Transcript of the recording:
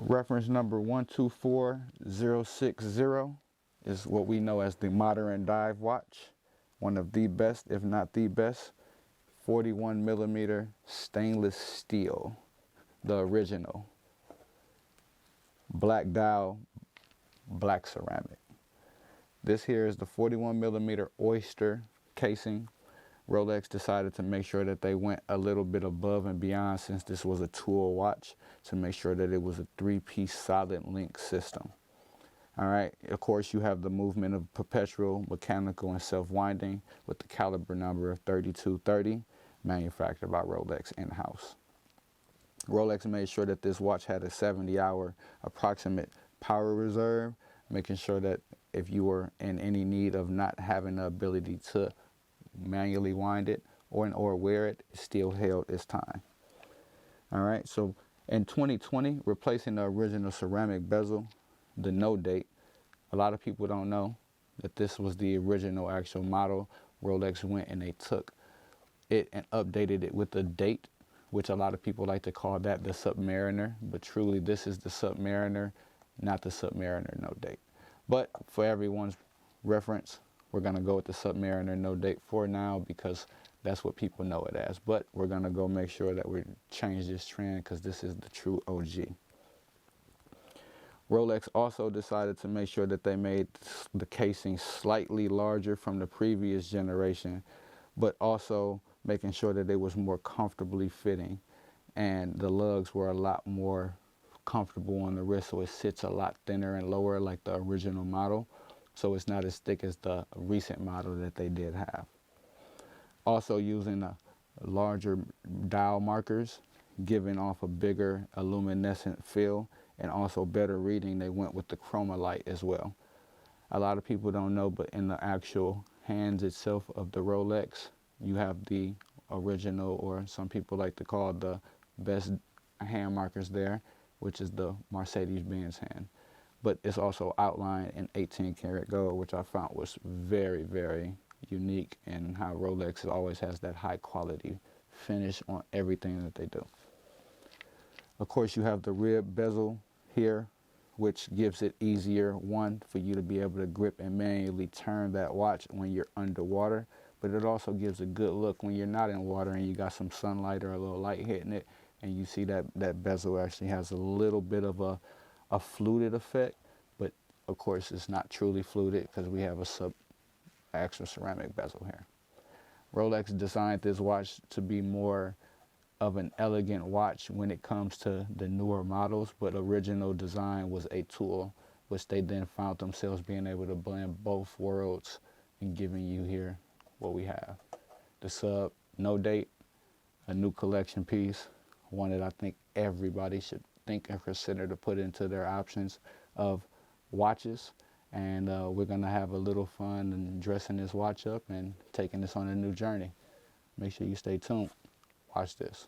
Reference number 124060 is what we know as the modern dive watch. One of the best, if not the best, 41mm stainless steel, the original. Black dial, black ceramic. This here is the 41mm oyster casing. Rolex decided to make sure that they went a little bit above and beyond, since this was a tool watch, to make sure that it was a 3-piece solid link system. All right, of course you have the movement of perpetual, mechanical, and self-winding with the caliber number of 3230, manufactured by Rolex in-house. Rolex made sure that this watch had a 70-hour approximate power reserve, making sure that if you were in any need of not having the ability to manually wind it or wear it, it still held its time. All right, so in 2020, replacing the original ceramic bezel, the no date, a lot of people don't know that this was the original actual model. Rolex went and they took it and updated it with the date, which a lot of people like to call that the Submariner, but truly this is the Submariner, not the Submariner no date. But for everyone's reference, we're going to go with the Submariner no date for now, because that's what people know it as. But we're going to go make sure that we change this trend, because this is the true OG. Rolex also decided to make sure that they made the casing slightly larger from the previous generation, but also making sure that it was more comfortably fitting, and the lugs were a lot more comfortable on the wrist, so it sits a lot thinner and lower like the original model, so it's not as thick as the recent model that they did have. Also using a larger dial markers, giving off a bigger luminescent feel, and also better reading, they went with the chroma light as well. A lot of people don't know, but in the actual hands itself of the Rolex, you have the original, or some people like to call the best hand markers there, which is the Mercedes-Benz hand. But it's also outlined in 18 karat gold, which I found was very, very unique, and how Rolex always has that high quality finish on everything that they do. Of course, you have the rib bezel here, which gives it easier, one, for you to be able to grip and manually turn that watch when you're underwater, but it also gives a good look when you're not in water and you got some sunlight or a little light hitting it, and you see that bezel actually has a little bit of a fluted effect, but of course it's not truly fluted because we have a actual ceramic bezel here. Rolex designed this watch to be more of an elegant watch when it comes to the newer models, but original design was a tool, which they then found themselves being able to blend both worlds and giving you here what we have. The Sub no date, a new collection piece, one that I think everybody should think and consider to put into their options of watches. And we're gonna have a little fun and dressing this watch up and taking this on a new journey. Make sure you stay tuned. Watch this.